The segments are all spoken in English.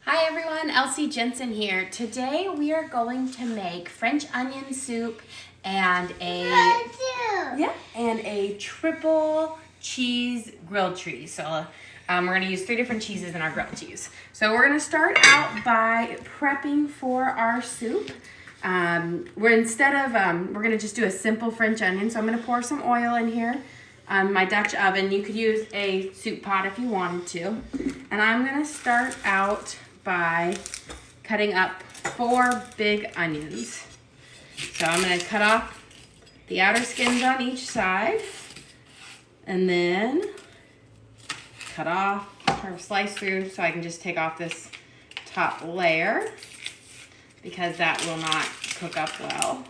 Hi everyone, Elsie Jensen here. Today we are going to make French onion soup and a triple cheese grilled cheese. So we're going to use 3 different cheeses in our grilled cheese. So we're going to start out by prepping for our soup. We're going to just do a simple French onion. So I'm going to pour some oil in here. My Dutch oven. You could use a soup pot if you wanted to. And I'm going to start out by cutting up 4 big onions. So I'm going to cut off the outer skins on each side and then cut off or slice through so I can just take off this top layer because that will not cook up well.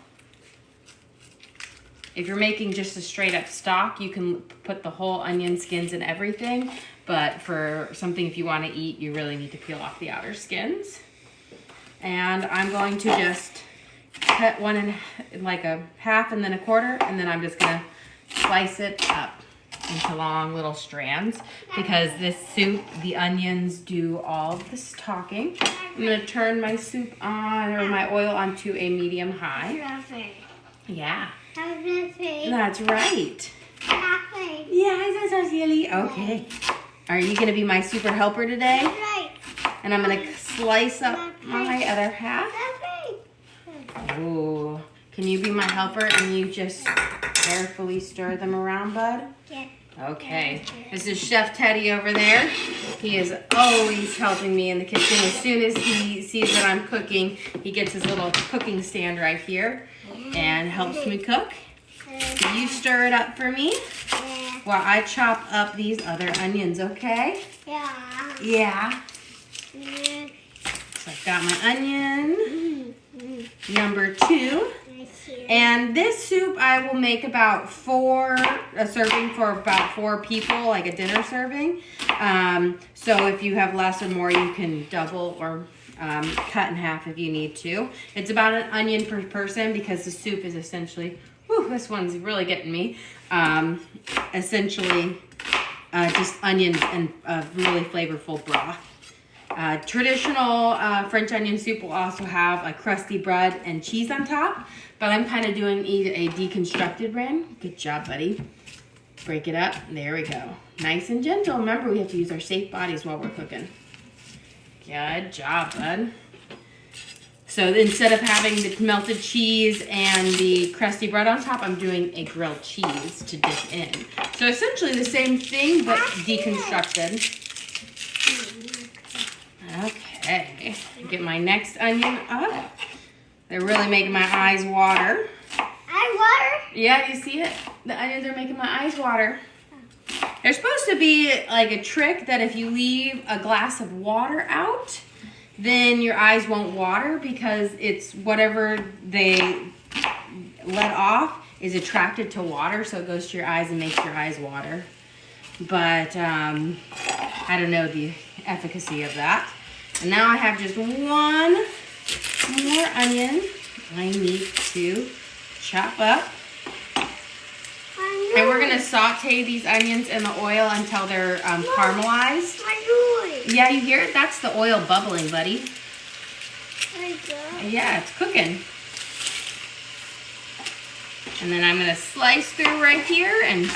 If you're making just a straight up stock, you can put the whole onion skins and everything, but for something if you want to eat, you really need to peel off the outer skins. And I'm going to just cut one in like a half and then a quarter, and then I'm just gonna slice it up into long little strands because this soup, the onions do all of this talking. I'm gonna turn my soup on, or my oil onto a medium high. Yeah. That's right. Yeah, that's so silly. Okay. Are you going to be my super helper today? Right. And I'm going to slice up my other half. Ooh. Can you be my helper and you just carefully stir them around, bud? Yeah. Okay. This is Chef Teddy over there. He is always helping me in the kitchen. As soon as he sees that I'm cooking, he gets his little cooking stand right here and helps me cook. You stir it up for me while I chop up these other onions, okay? Yeah. Yeah. So I've got my onion, number 2. And this soup I will make about a serving for about 4 people, like a dinner serving. So if you have less or more, you can double or cut in half if you need to. It's about an onion per person because the soup is essentially, this one's really getting me. Essentially just onions and really flavorful broth. Traditional French onion soup will also have a crusty bread and cheese on top, but I'm kind of doing a deconstructed brand. Good job, buddy. Break it up. There we go. Nice and gentle. Remember, we have to use our safe bodies while we're cooking. Good job, bud. So instead of having the melted cheese and the crusty bread on top, I'm doing a grilled cheese to dip in. So essentially the same thing, but deconstructed. Okay, get my next onion up. They're really making my eyes water. Eye water? Yeah, you see it? The onions are making my eyes water. There's supposed to be like a trick that if you leave a glass of water out, then your eyes won't water because it's whatever they let off is attracted to water, so it goes to your eyes and makes your eyes water. But I don't know the efficacy of that. And now I have just one more onion I need to chop up. And we're going to saute these onions in the oil until they're caramelized. Yeah, you hear it? That's the oil bubbling, buddy. Yeah, it's cooking. And then I'm going to slice through right here and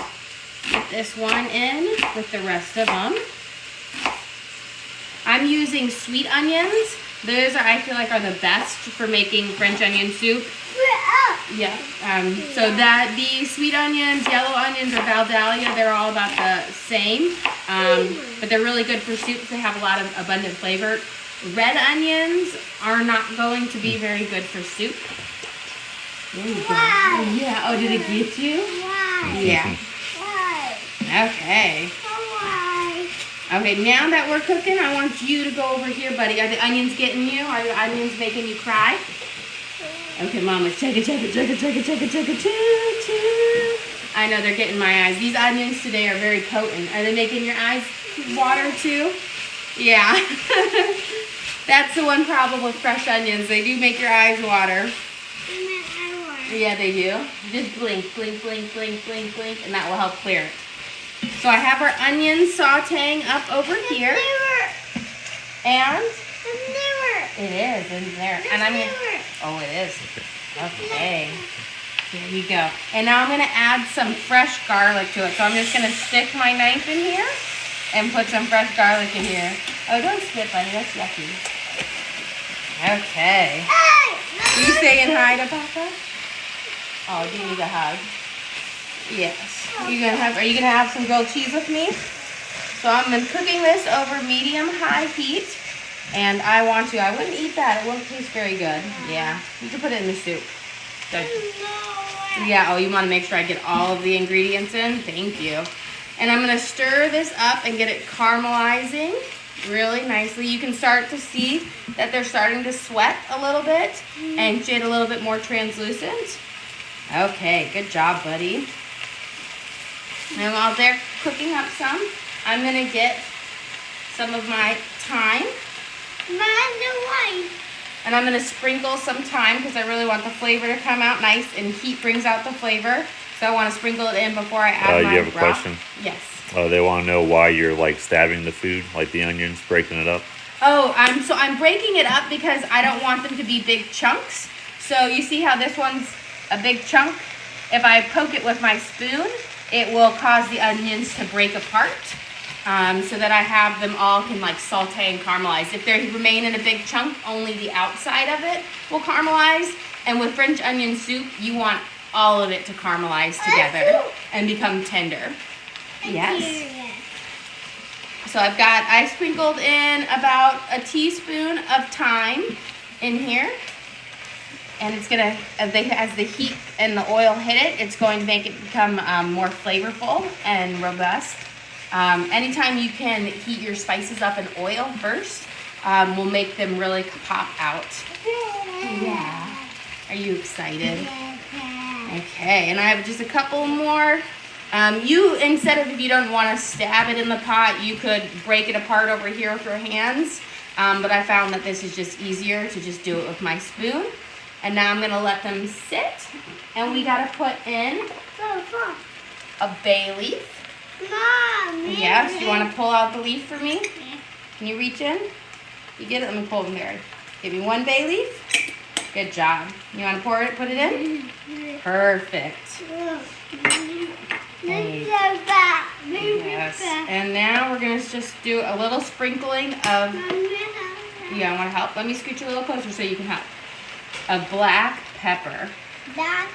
get this one in with the rest of them. I'm using sweet onions. Those I feel like are the best for making French onion soup. Yeah. So that the sweet onions, yellow onions, or Valdalia, they're all about the same. But they're really good for soups. They have a lot of abundant flavor. Red onions are not going to be very good for soup. There you go. Yeah. Oh, did it get you? Yeah. Okay. Okay, now that we're cooking, I want you to go over here, buddy. Are the onions getting you? Are the onions making you cry? Okay, Mama, check it. I know they're getting my eyes. These onions today are very potent. Are they making your eyes water too? Yeah. That's the one problem with fresh onions. They do make your eyes water. Yeah, they do. Just blink, and that will help clear it. So I have our onions sauteing up over here. And It is in there. And I'm gonna, oh, it is. Okay. Here you go. And now I'm gonna add some fresh garlic to it. So I'm just gonna stick my knife in here and put some fresh garlic in here. Oh, don't spit, buddy. That's yucky. Okay. Are you saying hi to Papa? Oh, do you need a hug? Yes. Are you gonna have some grilled cheese with me? So I'm cooking this over medium-high heat. And I wouldn't eat that. It won't taste very good. Yeah. You can put it in the soup. Good. Yeah, oh, you want to make sure I get all of the ingredients in? Thank you. And I'm going to stir this up and get it caramelizing really nicely. You can start to see that they're starting to sweat a little bit and get a little bit more translucent. Okay, good job, buddy. And while they're cooking up some, I'm going to get some of my thyme. And I'm going to sprinkle some thyme because I really want the flavor to come out nice, and heat brings out the flavor. So I want to sprinkle it in before I add my You have a broth. question? Yes. They want to know why you're like stabbing the food, like the onions, breaking it up. Oh, I'm breaking it up because I don't want them to be big chunks. So you see how this one's a big chunk? If I poke it with my spoon, it will cause the onions to break apart. So that I have them all can like saute and caramelize. If they remain in a big chunk, only the outside of it will caramelize. And with French onion soup, you want all of it to caramelize together and become tender. Yes. So I sprinkled in about a teaspoon of thyme in here. And it's gonna, as the heat and the oil hit it, it's going to make it become more flavorful and robust. Anytime you can heat your spices up in oil first, will make them really pop out. Yeah. Are you excited? Okay, and I have just a couple more. If you don't want to stab it in the pot, you could break it apart over here with your hands. But I found that this is just easier to just do it with my spoon. And now I'm gonna let them sit. And we gotta put in a bay leaf. Yes, you want to pull out the leaf for me? Yeah. Can you reach in? You get it? Let me pull them there. Give me one bay leaf. Good job. You want to put it in? Perfect. Yes. And now we're going to just do a little sprinkling of, yeah, I want to help. Let me scoot you a little closer so you can help. Of black pepper.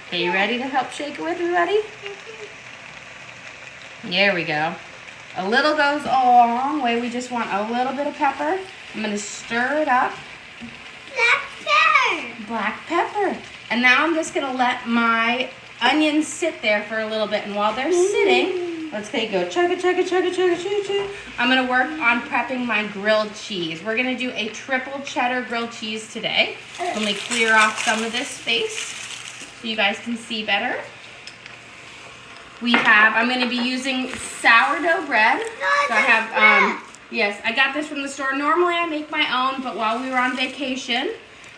Okay, you ready to help shake it with me, buddy? There we go. A little goes a long way. We just want a little bit of pepper. I'm going to stir it up. Black pepper. And now I'm just going to let my onions sit there for a little bit. And while they're sitting, let's go chugga, chugga, chugga, chugga, chugga, chugga. I'm going to work on prepping my grilled cheese. We're going to do a triple cheddar grilled cheese today. Let me clear off some of this space so you guys can see better. I'm going to be using sourdough bread. So I have, yes, I got this from the store. Normally I make my own, but while we were on vacation,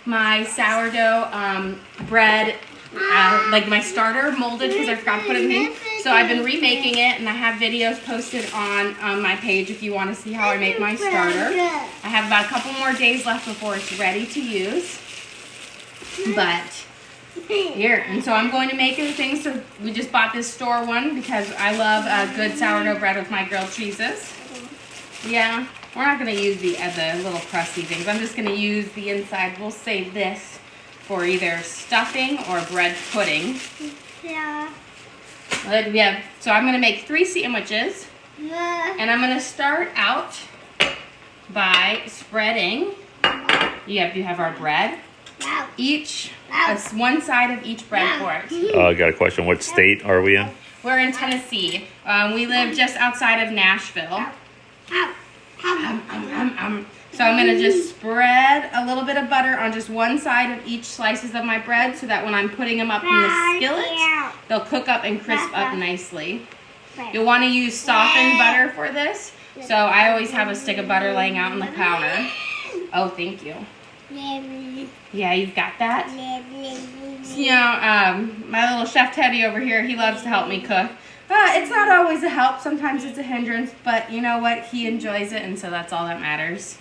my sourdough bread, like my starter molded because I forgot to put it in. So I've been remaking it, and I have videos posted on my page if you want to see how I make my starter. I have about a couple more days left before it's ready to use. But here, and so I'm going to make the things. So we just bought this store one because I love good sourdough bread with my grilled cheeses. Yeah, we're not going to use the little crusty things. I'm just going to use the inside. We'll save this for either stuffing or bread pudding. Yeah. So I'm going to make 3 sandwiches. And I'm going to start out by spreading. You have our bread. Each, one side of each bread board. I got a question. What state are we in? We're in Tennessee. We live just outside of Nashville. So I'm going to just spread a little bit of butter on just one side of each slices of my bread so that when I'm putting them up in the skillet, they'll cook up and crisp up nicely. You'll want to use softened butter for this. So I always have a stick of butter laying out on the counter. Oh, thank you. Yeah, you've got that? You know, my little Chef Teddy over here, he loves to help me cook. It's not always a help. Sometimes it's a hindrance. But you know what? He enjoys it, and so that's all that matters.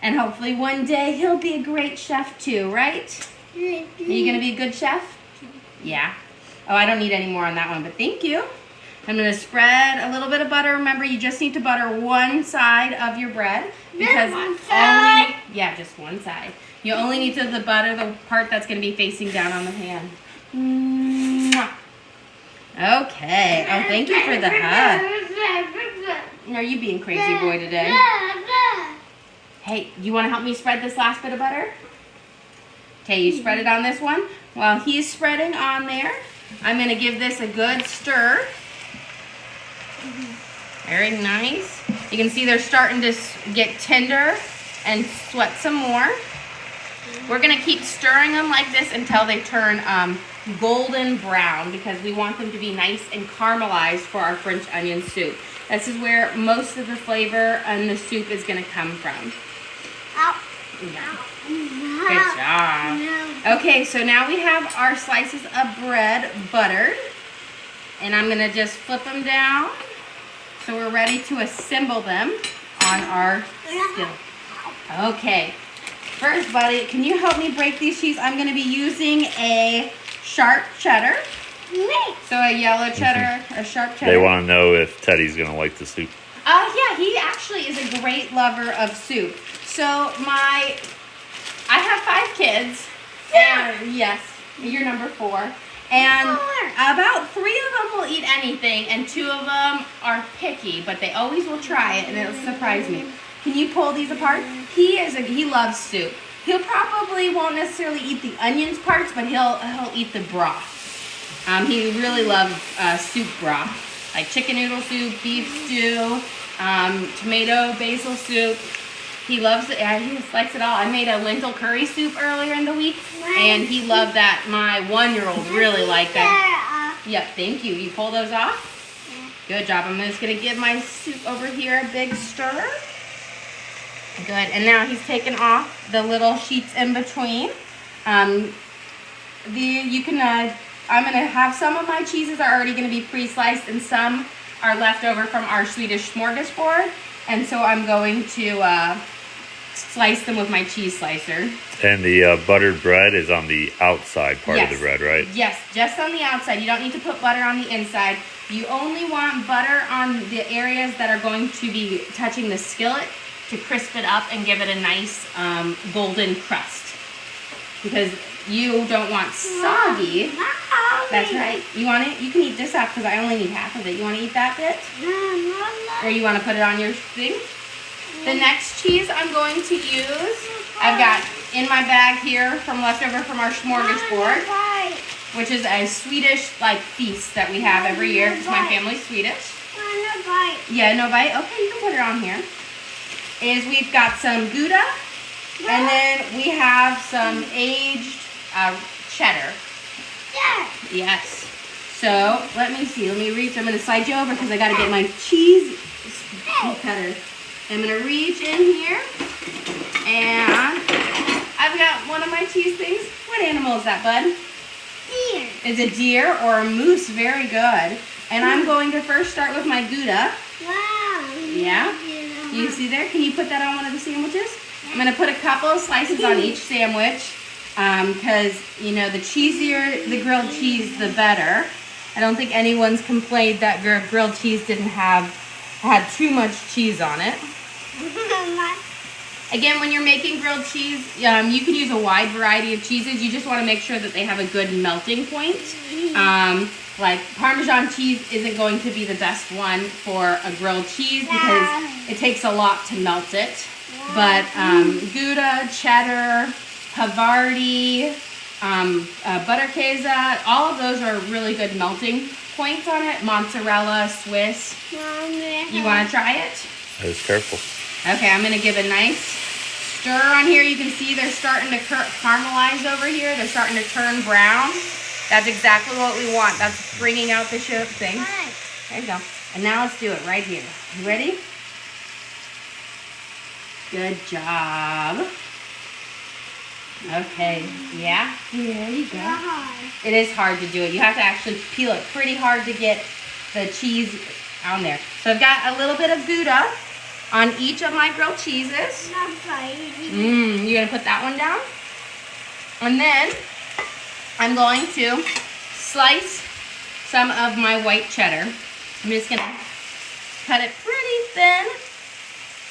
And hopefully one day he'll be a great chef too, right? Are you gonna be a good chef? Yeah. Oh, I don't need any more on that one, but thank you. I'm gonna spread a little bit of butter. Remember, you just need to butter one side of your bread. Because yeah, just one side. You only need to butter the part that's gonna be facing down on the pan. Mwah. Okay. Oh, thank you for the hug. Are you being crazy boy today? Hey, you want to help me spread this last bit of butter? Okay, you spread it on this one. While he's spreading on there, I'm going to give this a good stir. Very nice. You can see they're starting to get tender and sweat some more. We're going to keep stirring them like this until they turn golden brown because we want them to be nice and caramelized for our French onion soup. This is where most of the flavor in the soup is going to come from. Yeah. Good job. Okay, so now we have our slices of bread buttered. And I'm going to just flip them down so we're ready to assemble them on our skillet. Okay. First, buddy, can you help me break these cheese? I'm going to be using a sharp cheddar. So a yellow cheddar, a sharp cheddar. They want to know if Teddy's going to like the soup. Yeah, he actually is a great lover of soup. So I have 5 kids. And yes, you're number 4. And about 3 of them will eat anything, and 2 of them are picky, but they always will try it, and it'll surprise me. Can you pull these apart? He loves soup. He'll probably won't necessarily eat the onions parts, but he'll eat the broth. He really loves soup broth, like chicken noodle soup, beef stew, tomato basil soup. He loves it. He likes it all. I made a lentil curry soup earlier in the week, and he loved that. My 1-year-old really liked it. Yep, thank you. You pull those off? Good job. I'm just going to give my soup over here a big stir. Good. And now he's taken off the little sheets in between. I'm going to have some of my cheeses are already going to be pre-sliced, and some are left over from our Swedish smorgasbord. And so I'm going to slice them with my cheese slicer. And the buttered bread is on the outside part of the bread, right? Yes, just on the outside. You don't need to put butter on the inside. You only want butter on the areas that are going to be touching the skillet to crisp it up and give it a nice golden crust. Because you don't want soggy. That's right. You want it? You can eat this half because I only need half of it. You want to eat that bit? Or you want to put it on your thing? The next cheese I'm going to use, I've got in my bag here from leftover from our smorgasbord, which is a Swedish feast that we have every year because my family's Swedish. No bite. Yeah, no bite? Okay, you can put it on here. We've got some Gouda, and then we have some aged cheddar. Yes. So, let me see. Let me reach. I'm going to slide you over because I got to get my cheese cutter. I'm going to reach in here, and I've got one of my cheese things. What animal is that, bud? Deer. It's a deer or a moose. Very good. And I'm going to first start with my Gouda. Wow. Yeah? You see there? Can you put that on one of the sandwiches? I'm going to put a couple of slices on each sandwich because, the cheesier the grilled cheese, the better. I don't think anyone's complained that grilled cheese had too much cheese on it. Again, when you're making grilled cheese, you can use a wide variety of cheeses. You just want to make sure that they have a good melting point. Like Parmesan cheese isn't going to be the best one for a grilled cheese because it takes a lot to melt it. But Gouda, cheddar, Havarti, Butterkäse, all of those are really good melting points on it. Mozzarella, Swiss. You want to try it? I was careful. Okay, I'm going to give a nice stir on here. You can see they're starting to caramelize over here. They're starting to turn brown. That's exactly what we want. That's bringing out the thing. There you go. And now let's do it right here. You ready? Good job. Okay. Yeah? There you go. It is hard to do it. You have to actually peel it pretty hard to get the cheese on there. So I've got a little bit of Gouda. on each of my grilled cheeses. Not fighting. You're gonna put that one down. And then I'm going to slice some of my white cheddar. I'm just gonna cut it pretty thin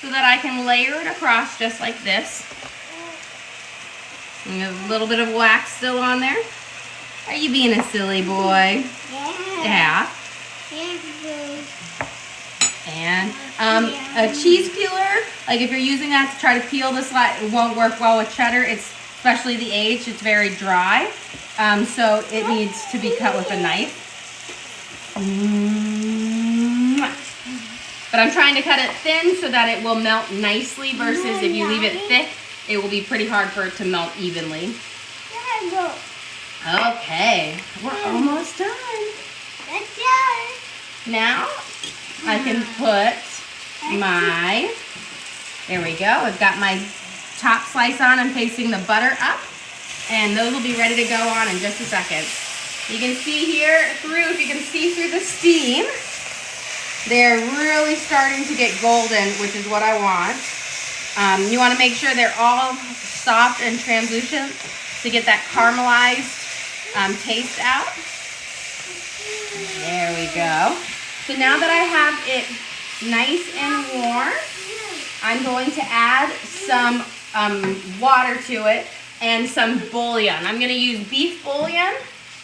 so that I can layer it across just like this. And there's a little bit of wax still on there. Are you being a silly boy? Yeah. And a cheese peeler, like if you're using that to try to peel the slice, it won't work well with cheddar. It's especially the aged, it's very dry. So it needs to be cut with a knife. But I'm trying to cut it thin so that it will melt nicely versus if you leave it thick, it will be pretty hard for it to melt evenly. Okay, we're almost done. Now I can put my, there we go. I've got my top slice on. I'm placing the butter up, and those will be ready to go on in just a second. You can see here through, if you can see through the steam, they're really starting to get golden, which is what I want. You want to make sure they're all soft and translucent to get that caramelized taste out. There we go. So now that I have it nice and warm, I'm going to add some water to it and some bouillon. I'm going to use beef bouillon,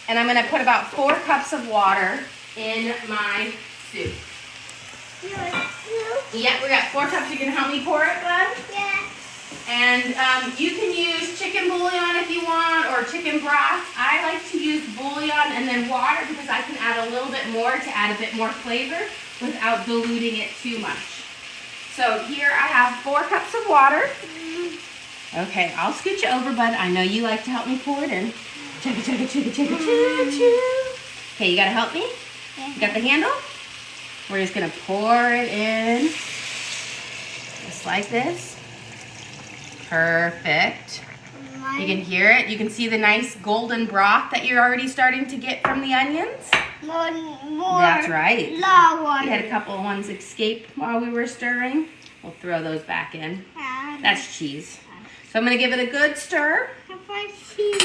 and I'm going to put about 4 cups of water in my soup. Yeah, we got 4 cups. You can help me pour it, bud? Yeah. And you can use chicken bouillon if you want, or chicken broth. I like to use bouillon and then water because I can add a little bit more to add a bit more flavor without diluting it too much. So here I have 4 cups of water. Okay, I'll scoot you over, bud. I know you like to help me pour it in. Chugga, chugga, chugga, chugga, choo, choo. Okay, you gotta help me? You got the handle? We're just gonna pour it in. Just like this. Perfect. You can hear it. You can see the nice golden broth that you're already starting to get from the onions. More. That's right. We Water. had a couple of ones escape while we were stirring. We'll throw those back in. That's cheese. So I'm going to give it a good stir.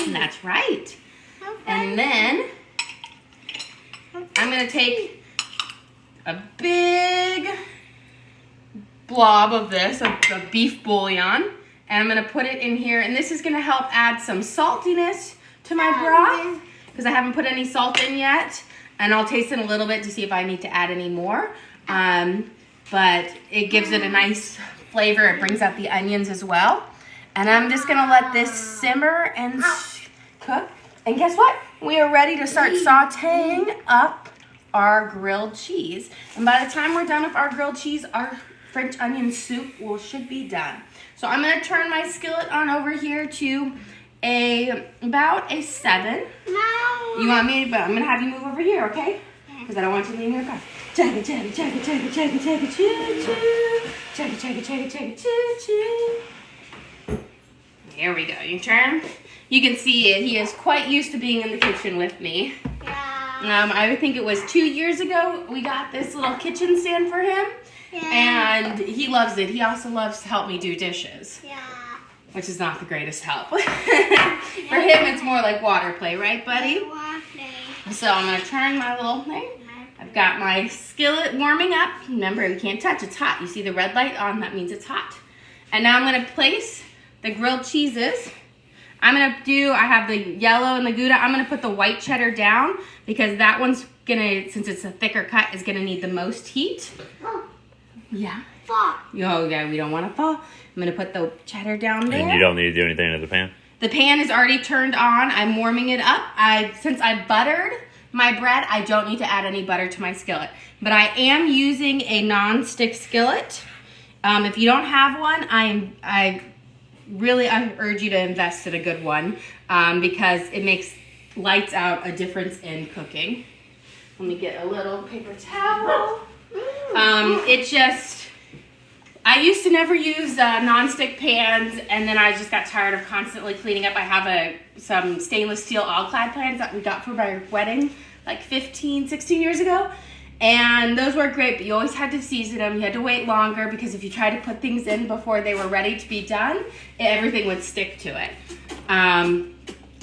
That's right. And then I'm going to take a big blob of this, of beef bouillon, and I'm going to put it in here. And this is going to help add some saltiness to my broth because I haven't put any salt in yet. And I'll taste it a little bit to see if I need to add any more. But it gives it a nice flavor. It brings out the onions as well. And I'm just going to let this simmer and cook. And guess what? We are ready to start sauteing up our grilled cheese. And by the time we're done with our grilled cheese, our French onion soup should be done. So I'm going to turn my skillet on over here to about a 7. No. You want me, but I'm going to have you move over here, okay? Because I don't want you to leave me across. Chugga, chugga, chugga, chugga, chugga, chugga, choo, choo. Chugga, chugga, chugga, chugga, choo, choo. There we go. You turn. You can see it. He is quite used to being in the kitchen with me. Yeah. I think it was 2 years ago we got this little kitchen stand for him. Yeah. And he loves it. He also loves to help me do dishes. Yeah. Which is not the greatest help. For him, it's more like water play, right, buddy? So I'm going to turn my little thing. I've got my skillet warming up. Remember, you can't touch. It's hot. You see the red light on? That means it's hot. And now I'm going to place the grilled cheeses. I have the yellow and the Gouda. I'm going to put the white cheddar down because that one's going to, since it's a thicker cut, is going to need the most heat. Yeah. Fall. Oh, yeah, we don't want to fall. I'm going to put the cheddar down there. And you don't need to do anything to the pan? The pan is already turned on. I'm warming it up. Since I buttered my bread, I don't need to add any butter to my skillet. But I am using a non-stick skillet. If you don't have one, I really urge you to invest in a good one because it makes lights out a difference in cooking. Let me get a little paper towel. I used to never use non-stick pans, and then I just got tired of constantly cleaning up. I have some stainless steel all-clad pans that we got for my wedding like 15, 16 years ago, And those work great, but you always had to season them. You had to wait longer because if you tried to put things in before they were ready to be done, everything would stick to it.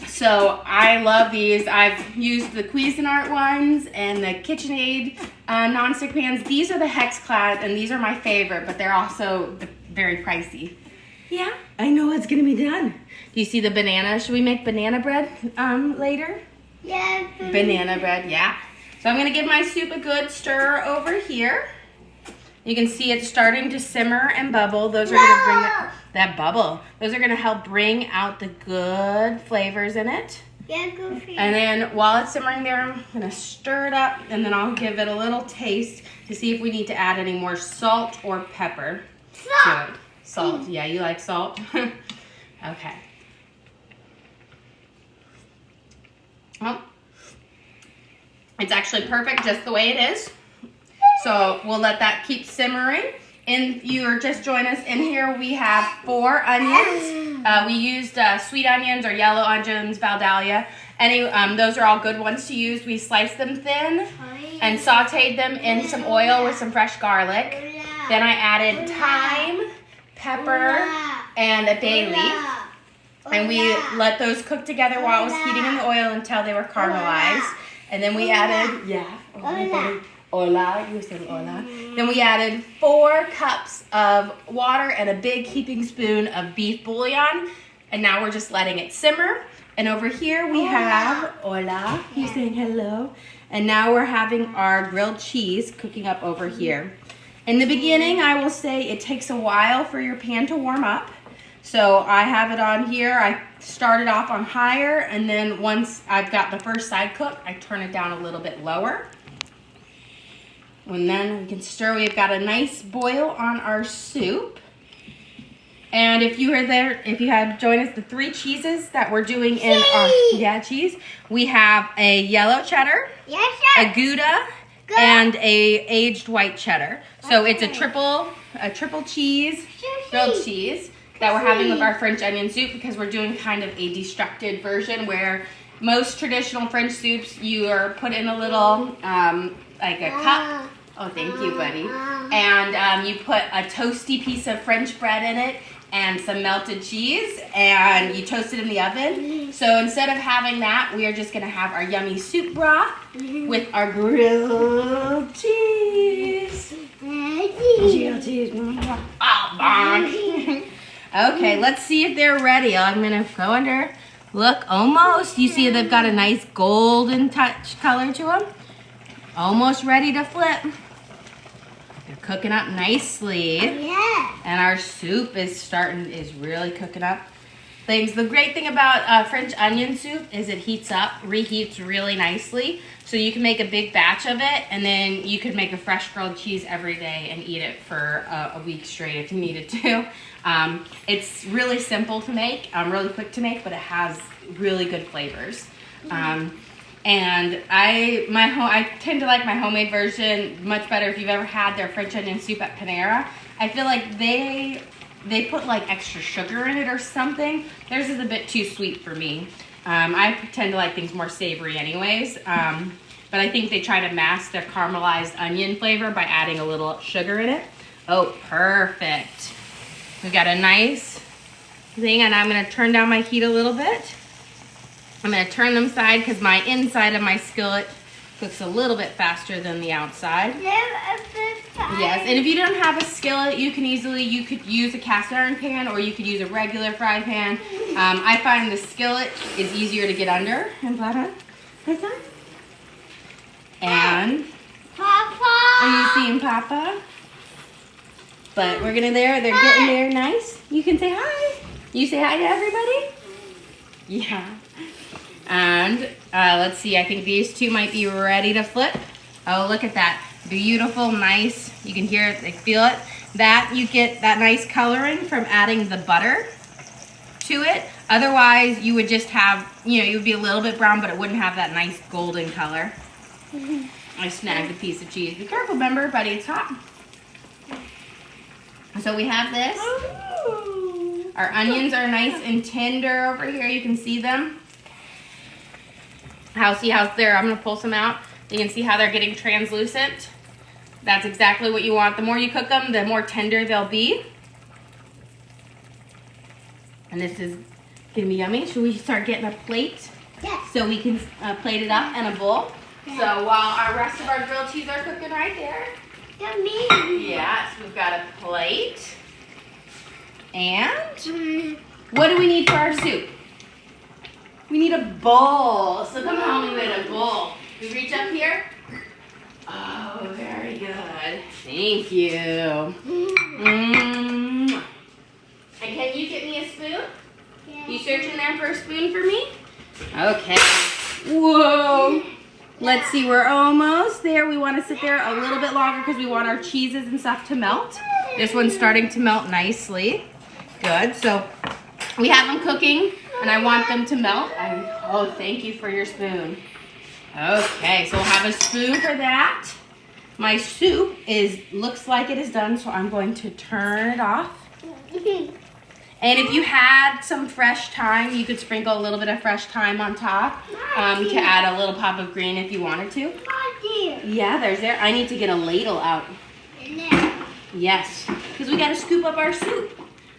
So I love these. I've used the Cuisinart ones and the KitchenAid nonstick pans. These are the Hexclad, and these are my favorite, but they're also very pricey. Yeah, I know it's gonna be done. Do you see the banana? Should we make banana bread later? Yeah. Banana bread, yeah. So I'm gonna give my soup a good stir over here. You can see it's starting to simmer and bubble. Those are gonna bring that bubble. Those are gonna help bring out the good flavors in it. Yeah, Goofy. And then while it's simmering there, I'm gonna stir it up and then I'll give it a little taste to see if we need to add any more salt or pepper to it. Salt, yeah, you like salt? Okay. Well, it's actually perfect just the way it is. So we'll let that keep simmering. And if you're just joining us in here, we have 4 onions. We used sweet onions or yellow onions, Valdalia. Those are all good ones to use. We sliced them thin and sauteed them in some oil with some fresh garlic. Then I added thyme, pepper, and a bay leaf. And we let those cook together while it was heating in the oil until they were caramelized. And then we added, hola, you were saying hola. Then we added 4 cups of water and a big heaping spoon of beef bouillon. And now we're just letting it simmer. And over here we have, hola, he's saying hello. And now we're having our grilled cheese cooking up over here. In the beginning, I will say it takes a while for your pan to warm up. So I have it on here. I started off on higher, and then once I've got the first side cooked, I turn it down a little bit lower. And then we can stir. We've got a nice boil on our soup. And if you were there, if you had joined us, the 3 cheeses that we're doing in our cheese, we have a yellow cheddar, a Gouda, and a aged white cheddar. So it's a triple cheese, grilled cheese that we're having with our French onion soup because we're doing kind of a destructed version where most traditional French soups you are put in a little like a cup. Oh, thank you, buddy. And you put a toasty piece of French bread in it and some melted cheese, and you toast it in the oven. So instead of having that, we are just gonna have our yummy soup broth with our grilled cheese. Grilled cheese. Okay, let's see if they're ready. I'm gonna go under. Look, almost. You see they've got a nice golden touch color to them. Almost ready to flip. They're cooking up nicely. Yeah. And our soup is really cooking up things. The great thing about French onion soup is it reheats really nicely. So you can make a big batch of it, and then you could make a fresh grilled cheese every day and eat it for a week straight if you needed to. It's really simple to make, really quick to make, but it has really good flavors. And I tend to like my homemade version much better. If you've ever had their French onion soup at Panera, I feel like they put like extra sugar in it or something. Theirs is a bit too sweet for me. I tend to like things more savory anyways. But I think they try to mask their caramelized onion flavor by adding a little sugar in it. Oh, perfect. We've got a nice thing, and I'm gonna turn down my heat a little bit. I'm gonna turn them side because my inside of my skillet cooks a little bit faster than the outside. Yes, and if you don't have a skillet, you could use a cast iron pan or you could use a regular fry pan. I find the skillet is easier to get under. And Papa. are you seeing Papa? But we're they're getting there nice. You can say hi. You say hi to everybody? Yeah. And let's see, I think these 2 might be ready to flip. Oh, look at that. Beautiful, nice. You can hear it, feel it. That you get that nice coloring from adding the butter to it. Otherwise, you would just have, you would be a little bit brown, but it wouldn't have that nice golden color. I snagged a piece of cheese. Be careful, remember, buddy, it's hot. So we have this. Our onions are nice and tender over here. You can see them. See how there? I'm gonna pull some out. You can see how they're getting translucent. That's exactly what you want. The more you cook them, the more tender they'll be. And this is gonna be yummy. Should we start getting a plate? Yes. So we can plate it up in a bowl. Yeah. So while our rest of our grilled cheese are cooking right there. Yummy. Yes, we've got a plate. And what do we need for our soup? We need a bowl. So come on, we need a bowl. We reach up here. Oh, very good. Thank you. And can you get me a spoon? You searching there for a spoon for me? Okay. Whoa. Let's see, we're almost there. We want to sit there a little bit longer because we want our cheeses and stuff to melt. This one's starting to melt nicely. Good. So we have them cooking and I want them to melt. Oh, thank you for your spoon. Okay, so we'll have a spoon for that. My soup looks like it is done, so I'm going to turn it off. And if you had some fresh thyme, you could sprinkle a little bit of fresh thyme on top to add a little pop of green if you wanted to. Yeah, there's there. I need to get a ladle out. Yes, because we got to scoop up our soup.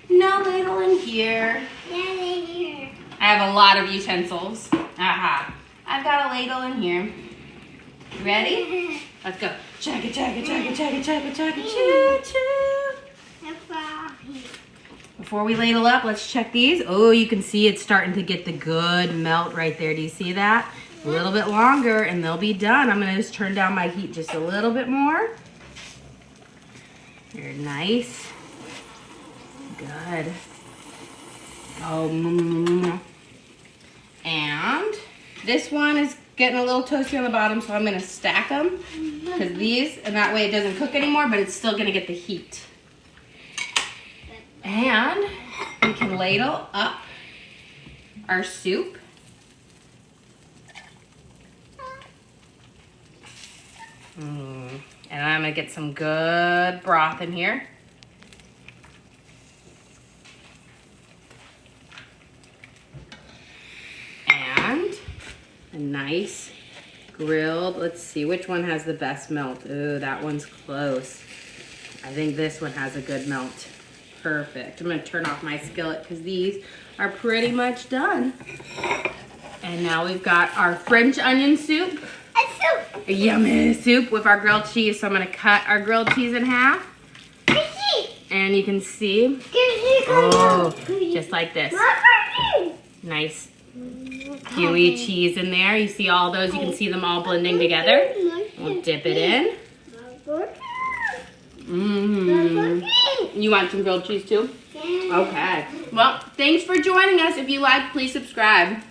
No ladle in here. I have a lot of utensils. Aha. I've got a ladle in here. Ready? Let's go. Chugga, chugga, chugga, chugga, chugga, chugga, choo, choo. Before we ladle up, let's check these. Oh, you can see it's starting to get the good melt right there. Do you see that? A little bit longer and they'll be done. I'm gonna just turn down my heat just a little bit more. Very nice. Good. Oh, and this one is getting a little toasty on the bottom, so I'm gonna stack them because these, and that way it doesn't cook anymore, but it's still gonna get the heat. And we can ladle up our soup. And I'm gonna get some good broth in here. And a nice grilled, let's see, which one has the best melt? Ooh, that one's close. I think this one has a good melt. Perfect. I'm gonna turn off my skillet because these are pretty much done. And now we've got our French onion soup. A yummy soup with our grilled cheese. So I'm gonna cut our grilled cheese in half. And you can see, oh, just like this. Nice gooey cheese in there. You see all those, you can see them all blending together. We'll dip it in. You want some grilled cheese too? Okay. Well, thanks for joining us. If you like, please subscribe.